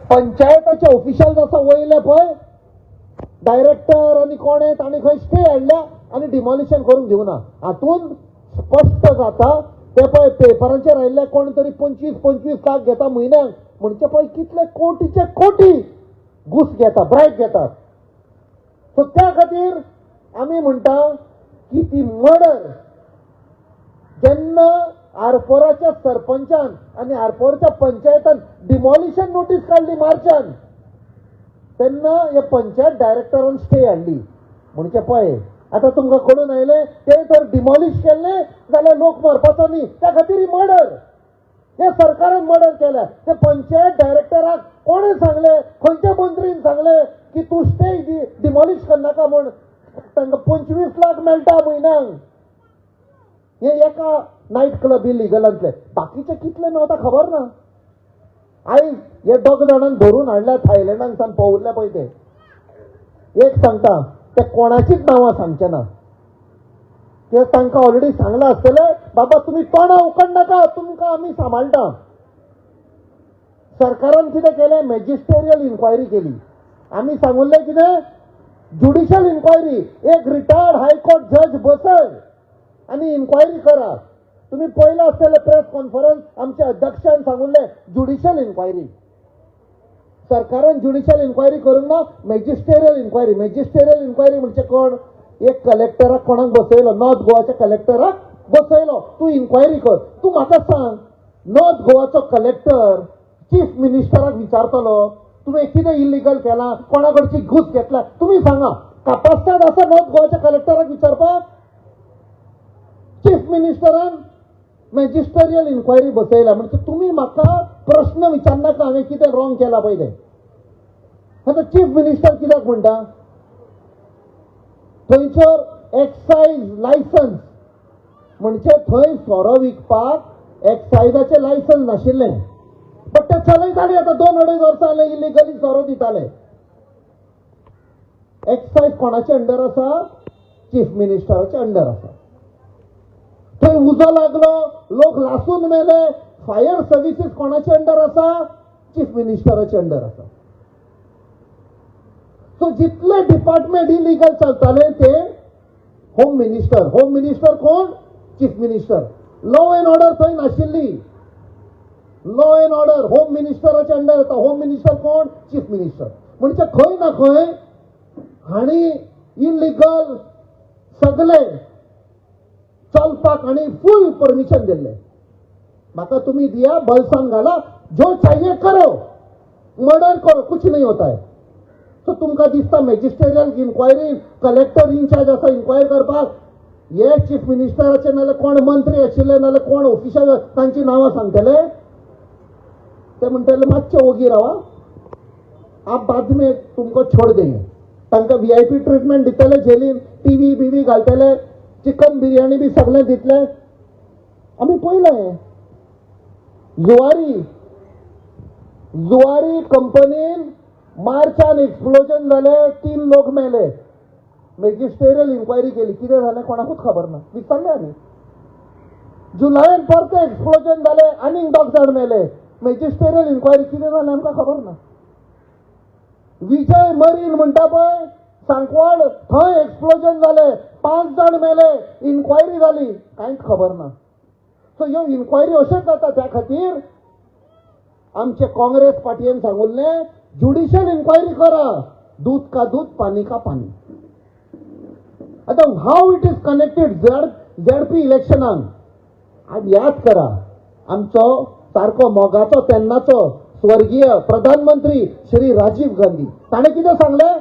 पंचायताचे official असं वयले पळय डायरेक्टर आणि कोण आहेत आणि खंय स्टे हाडल्या आणि डिमॉलिशन करून दिवना. हातून स्पष्ट जाता ते पळय पेपरांचेर आयिल्ले कोण तरी 25-25 लाख घेता म्हयन्याक म्हणजे पळय कितले कोटीचे कोटी घुस घेता, ब्रायब घेतात. सो त्या खातीर आमी म्हणटा की ती मर्डर जेन्ना आरपोराच्या सरपंचान आणि आरपोरच्या पंचायतान डिमॉलिशन नोटीस काढली मार्चान तेन्ना हे पंचायत डायरेक्टरान स्टे हाडली. म्हणजे पळय आता तुमकां कळून आयले ते तर डिमॉलिश केल्ले जाल्यार लोक मरपाचो न्ही, त्या खातीर ही मर्डर हे सरकारान मर्डर केल्या. ते पंचायत डायरेक्टराक कोणे सांगले, खंयच्या मंत्रीन सांगले की तूं स्टे डिमॉलिश करनाका म्हण तांकां 25 लाख मेळटा म्हयन्याक. हे एका नाईट क्लब इलिगलांतले, बाकीचे कितले मेळटा खबर ना. आयज हे दोग जाणांक धरून हाडल्या थायलंडान सावन पळयल्ले पळय ते. एक सांगता ते कोणाचीच नांवां सांगचे ना. ते तांकां ऑलरेडी सांगला आसतलें बाबा तुमी तोंडां उकडनाका, तुमकां आमी सांबाळटा. सरकारान कितें केलें, मॅजिस्टेरियल इन्क्वायरी केली. आमी सांगुल्लें कितें, ज्युडिशियल इन्क्वायरी. एक रिटायर्ड हायकोर्ट जज बसय आणि इन्क्वायरी करा. तुम्ही पळयला आसतलें प्रेस कॉन्फरन्स आमच्या अध्यक्षान सांगुल्लें ज्युडिशियल इन्क्वायरी. सरकारान ज्युडिशियल इन्क्वायरी करूंक ना, मॅजिस्टेरियल इन्क्वायरी. मॅजिस्टेरियल इन्क्वायरी म्हणजे कोण, एक कलेक्टराक कोणाक बसयलो, नॉर्थ गोवाच्या कलेक्टराक बसयलो, तूं इन्क्वायरी कर. तूं म्हाका सांग, नॉर्थ गोवाचो कलेक्टर चीफ मिनिस्टराक विचारतलो तुवें कितें इलिगल केलां, कोणा कडची घुस घेतला, तुमी सांगा. कापास्ताद आसा नॉर्थ गोवाच्या कलेक्टराक विचारपाक? चीफ मिनिस्टरान मॅजिस्टेरियल इन्क्वायरी बसयला. म्हणजे तुम्ही म्हाका प्रश्न विचारनाका हांवें कितें रॉंग केला पळय तें. आतां चीफ मिनिस्टर कित्याक म्हणटा, थंयसर एक्सायज लायसन्स म्हणजे थंय सोरो विकपाक एक्सायजाचें लायसन्स नाशिल्लें, बट ते चलयताले. आतां 2-2.5 वर्सां जाले इलिगली सोरो दिताले. एक्सायज कोणाचे अंडर आसा, चीफ मिनिस्टराचे अंडर आसा. थंय उजो लागलो, लोक लासून मेले, फायर सर्विसीस कोणाचे अंडर आसा, चीफ मिनिस्टराचे अंडर आसा. सो जितले डिपार्टमेंट इलिगल चलताले ते होम मिनिस्टर कोण, chief minister. Law and order थंय नाशिल्ली. लॉ अँड ऑर्डर होम मिनिस्टराचे अंडर येता. होम मिनिस्टर कोण, चीफ मिनिस्टर. म्हणजे खंय ना खंय हाणी इलिगल सगळे चलपाक आणि फुल परमिशन दिले. म्हाका तुम्ही दिया, बलसान घाला, जो चाहिए करो, मर्डर करो, कुछ नहीं होता है. सो तुमकां दिसता मॅजिस्टेरियल इन्क्वायरी कलेक्टर इन्चार्ज आसा इन्क्वायरी करपाक, हे चीफ मिनिस्टराचे नाल्यार कोण मंत्री आशिल्ले नाल्यार कोण ऑफिशियल तांची नांवां सांगतले. ते म्हणटले मातशे ओगी रावा, आप बाद में तुमको छोड़ देंगे. तांकां VIP ट्रीटमेंट दितले, जेलीन टीव्ही बीवी घालतले, चिकन बिर्याणी बी सगळें दितले. आमी पळयलें जुवारी कंपनीन मार्चान एक्सप्लोजन जाले, 3 लोक मेले. मॅजिस्टेरियल इन्क्वायरी केली, कितें जालें कोणाकूच खबर ना. विचारले आमी. जुलयान परत एक्सप्लोजन जाले, आनीक 2 जाण मेले. मॅजिस्टेरियल इन्क्वायरी कितें जालें आमकां खबर ना. विजय मरीन म्हणटा पळय सांकवाळ, थंय एक्सप्लोजन जाले, 5 जाण मेले, इन्क्वायरी जाली, कांयच खबर ना. सो ह्यो इन्क्वायरी अशेंच जाता. त्या खातीर आमचे काँग्रेस पार्टीन सांगुल्लें ज्युडिशियल इन्क्वायरी करा, दूध का दूध पानी का पानी. आता how it is connected ZP इलेक्शनाक. आज याद करा, आमचो सारको मोगाचो तेन्नाचो स्वर्गीय प्रधानमंत्री श्री राजीव गांधी ताणें कितें सांगलें,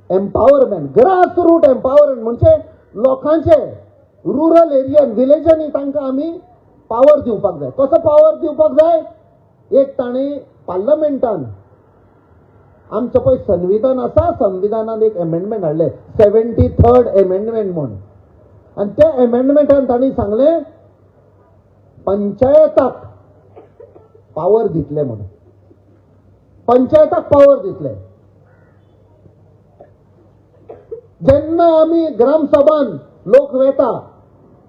एम्पावरमेंट, ग्रास रूट एम्पावरमेंट म्हणजे लोकांचे रुरल एरियान विलेजांनी तांकां आमी पावर दिवपाक जाय. कसो पावर दिवपाक जाय, एक ताणें पार्लमेंटान आमचो पळय संविधान आसा, संविधानान एक अमेंडमेंट हाडले, 73rd अमेंडमेंट म्हणून. आनी त्या अमेंडमेंटान तांणी सांगलें पंचायताक पावर दितले म्हणून. पंचायताक पावर दितले. जेन्ना आमी ग्रामसभान लोक वेता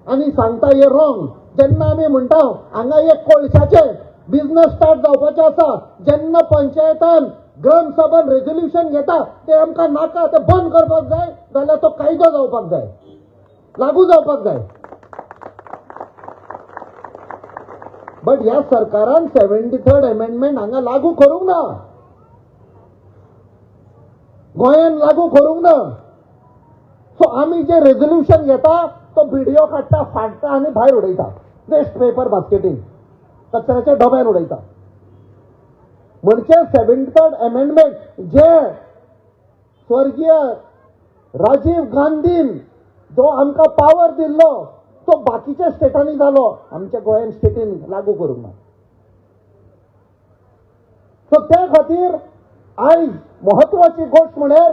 आणि सांगता हे रॉंग, जेन्ना आमी म्हणटा हांगा एक कोळशाचे बिझनेस स्टार्ट जावपाचें आसा. जेन्ना पंचायतान ग्रामसभान रेझोल्युशन घेता ते आमकां नाका, ते बंद करपाक जाय जाल्यार तो कायदो जावपाक जाय, लागू जावपाक जाय. बट ह्या सरकारान 73rd अमेंडमेंट हांगा लागू करूंक ना, गोंयान लागू करूंक ना. सो आमी जे रेझोल्युशन घेता तो व्हिडिओ काडटा, फाडटा आनी भायर उडयता वेस्ट पेपर बास्केटीन, कचऱ्याच्या डब्यान उडयता. म्हणजे 73rd अमेंडमेंट जे स्वर्गीय राजीव गांधीन जो आमकां पावर दिल्लो तो बाकीच्या स्टेटांनी जालो, आमच्या गोंयान स्टेटीन लागू करूंक ना. सो त्या खातीर आयज महत्वाची गोष्ट म्हणल्यार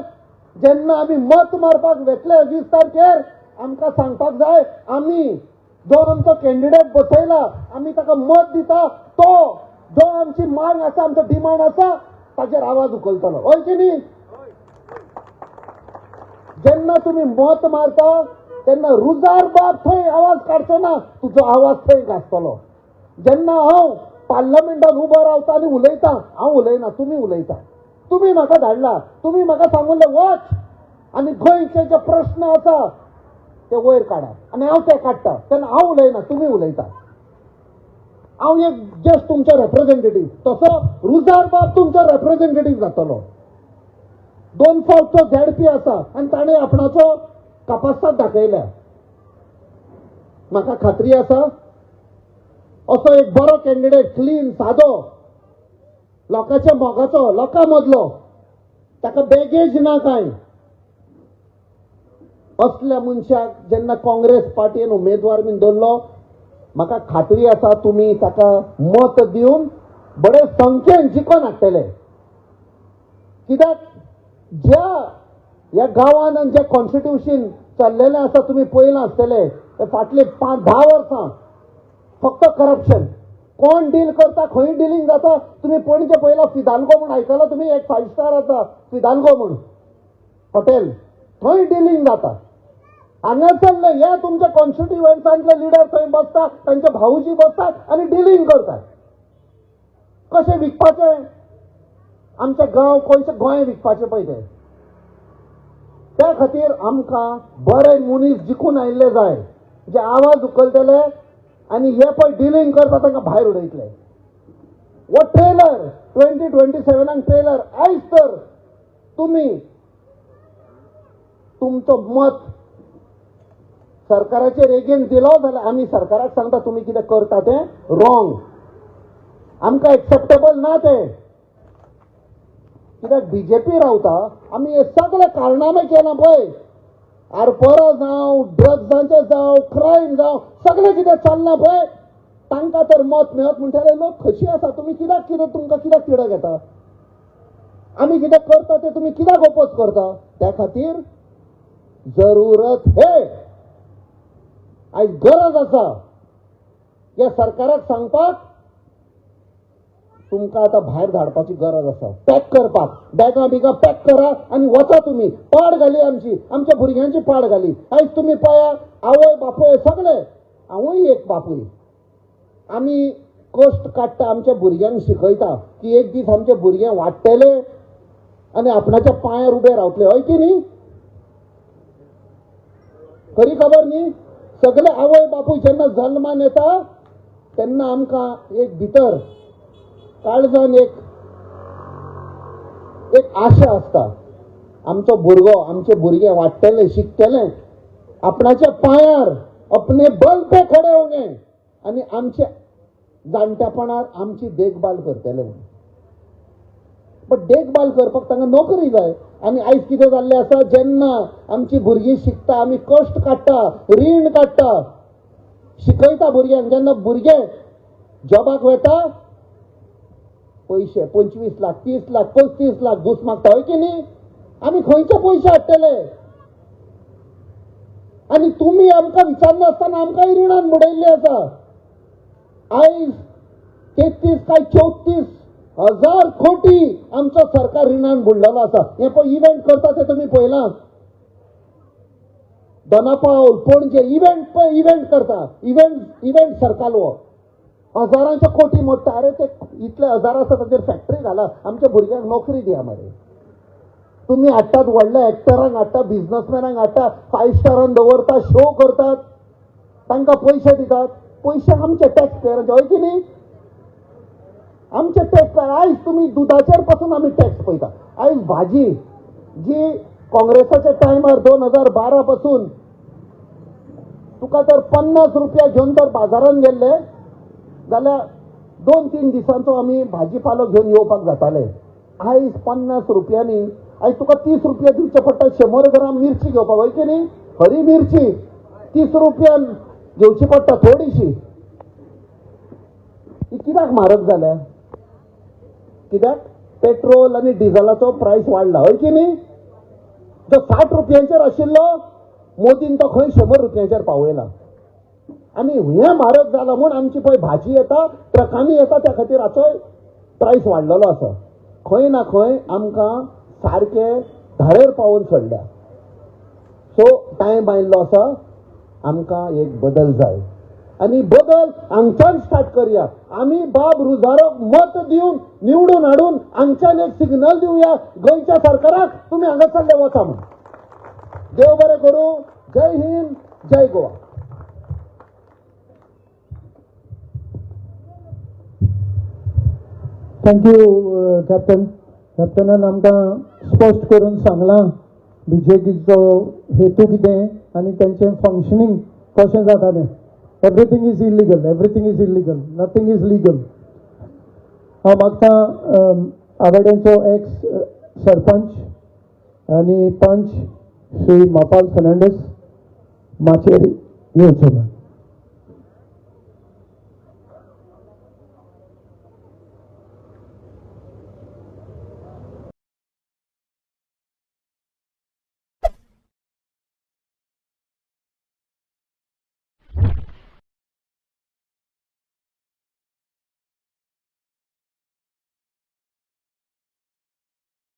जेन्ना आमी मत मारपाक वेतले 20 तारखेर आमकां सांगपाक जाय आमी जो आमचो कॅन्डिडेट बसयला आमी ताका मत दिता, तो जो आमची मांग आसा, आमचो डिमांड आसा ताचेर आवाज उखलतलो, होय की न्ही. जेन्ना तुम्ही मत मारता तेन्ना रुजार बाब थंय आवाज काडचो ना, तुजो आवाज थंय घासतलो. जेन्ना हांव पार्लमेंटान उबो रावता आनी उलयता, हांव उलयना, तुमी उलयता. तुमी म्हाका धाडला, तुमी म्हाका सांगून वच आनी गोंयचे जे प्रश्न आसा ते वयर काडा आनी हांव ते काडटा. तेन्ना हांव उलयना, तुमी उलयता. हांव एक जस्ट तुमचो रेप्रेझेंटेटिव्ह, तसो रुजार बाब तुमचो रेप्रेझेंटेटिव्ह जातलो. 2 फावटचो झेडपी आसा आनी ताणें आपणाचो कापासाद दाखयल्या. म्हाका खात्री आसा असो एक बरो कॅन्डिडेट, क्लीन, सादो, लोकांच्या मोगाचो, लोकां मदलो, ताका बॅगेज ना कांय, असल्या मनशाक जेन्ना काँग्रेस पार्टीन उमेदवार बीन दवरलो, म्हाका खात्री आसा तुमी ताका मत दिवन बरे संख्येन जिखून हाडटले. कित्याक ज्या ह्या गांवान आनी जे कॉन्स्टिट्युशन चल्लेले आसा तुमी पळयलां आसतले, ते फाटले 5-10 वर्सां फक्त करप्शन. कोण डील करता, खंय डिलिंग जाता, तुमी पणजे पळयलो फिदाल्गो म्हूण आयकलो तुमी, एक 5 स्टार आसा फिदाल्गो म्हूण हॉटेल, थंय डिलिंग जाता. हांगासरले हे तुमच्या कॉन्स्टिट्युएन्सांतले लिडर थंय बसता, तांचे भाऊजी बसतात आनी डिलिंग करतात. कशें विकपाचें आमचे गांव, खंयचे गोंय विकपाचें पळय ते. त्या खातीर आमकां बरे मनीस जिखून आयिल्ले जाय, जे आवाज उखलतले आनी हे पळय डिलिंग करता तांकां भायर उडयतले. वो ट्रेलर 2027 ट्रेलर आयज तर तुमी तुमचो मत सरकाराचेर एगेन दिलो जाल्यार आमी सरकाराक सांगता तुमी कितें करता तें रॉंग, आमकां एक्सेप्टेबल ना तें. कित्याक बीजेपी रावता, आमी हे सगळे कारनामे केला पळय, आरपोरा जावं, ड्रग्सांचे जावं, क्रायम जावं, सगळें कितें चल्लां पळय, तांकां तर मत मेळत म्हणटाले लोक कशी आसा, तुमी कित्याक तुमकां कित्याक तिडक येता, आमी कितें करता ते तुमी कित्याक ओपोज करता. त्या खातीर जरुरत हे आयज गरज आसा या सरकाराक सांगपाक तुमकां आतां भायर धाडपाची गरज आसा. पॅक करपाक, बॅगां बिगां पॅक करा आनी वचा तुमी. पाड घाली आमची, आमच्या भुरग्यांची पाड घाली. आयज तुमी पळया, आवय बापूय सगळे, हांवूय एक बापूय, आमी कश्ट काडटा, आमच्या भुरग्यांक शिकयता की एक दीस आमचे भुरगे वाडटले आनी आपणाच्या पांयार उबे रावतले, हय की न्ही. खरी खबर न्ही. सगळे आवय बापूय जेन्ना जल्मान येता तेन्ना आमकां एक भितर काळजान एक आशा आसता, आमचो भुरगो, आमचे भुरगे वाडटले, शिकतले, आपणाच्या पांयार अपने बल पे खडे होंगे आनी आमच्या जाणट्यापणार आमची देखभाल करतले. पण देखभाल करपाक तांकां नोकरी जाय. आनी आयज कितें जाल्लें आसा, जेन्ना आमची भुरगीं शिकता, आमी कश्ट काडटा, रीण काडटा, शिकयता भुरग्यांक, जेन्ना भुरगे जॉबाक वता पयशे 25 लाख 30 लाख 35 लाख घुस मागता, हय की न्ही. आमी खंयचे पयशे हाडटले. आनी तुमी आमकां विचारनासतना आमकांय रिणान बुडयल्ले आसा. आयज 33 काय 34 हजार कोटी आमचो सरकार रिणान बुडलेलो आसा. हे पळय इव्हेंट करता ते तुमी पळयलां, दोनापावल, पणजे इव्हेंट करता, इव्हेंट सरकार हो हजारांच्या कोटी मोडटा. अरे ते इतले हजार आसा ताचेर फॅक्टरी घाला, आमच्या भुरग्यांक नोकरी दिया मरे. तुम्ही हाडटात व्हडल्या एक्टरांक हाडटा, बिझनसमॅनांक हाडटा, 5 स्टारान दवरता, शो करतात, तांकां पयशे दितात. पयशे आमचे टॅक्स पेयरांचे, हय की न्ही? आमचे टॅक्स पेयर. आयज तुम्ही दुधाचेर पासून आमी टॅक्स पळयता. आयज भाजी जी काँग्रेसाच्या टायमार 2012 पासून तुका जर 50 रुपया घेवन तर बाजारात गेल्ले जाल्यार 2-3 दिसांचो आमी भाजीपालो घेवन येवपाक जाताले. आयज 50 रुपयांनी आयज तुका 30 रुपया दिवचे पडटा 100 ग्राम मिरची घेवपाक, वय की न्ही? हरी मिरची 30 रुपयान घेवची पडटा थोडीशी. ही कित्याक म्हारग जाल्या? कित्याक पेट्रोल आनी डिझलाचो प्रायस वाडला, हय की न्ही? जो 60 रुपयांचेर आशिल्लो मोदीन तो खंय 100 रुपयांचेर पावयला. आनी हें म्हारग जाला म्हूण आमची पळय भाजी येता, ट्रकांनी येता, त्या खातीर हाचो प्रायस वाडलेलो आसा. खंय ना खंय आमकां सारके धारेर पावून सोडल्या. सो टायम आयिल्लो आसा, आमकां एक बदल जाय. आनी बदल हांगच्यान स्टार्ट करया. आमी बाब रुजारोक मत दिवन निवडून हाडून हांगच्यान एक सिग्नल दिवया गोंयच्या सरकाराक, तुमी हांगासरले वचा म्हूण. देव बरें करूं. जय हिंद, जय गोवा. Thank you captain. कॅप्टनान आमकां स्पश्ट करून सांगलां बीजेपीचो हेतू कितें आनी तेंचें फंक्शनींग कशें जातालें. Everything is illegal, everything is illegal, nothing is legal. हांव मागतां आवेडेंचो एक्स सरपंच आनी पंच श्री मापाल फर्नांडीस माचयेर येवचो.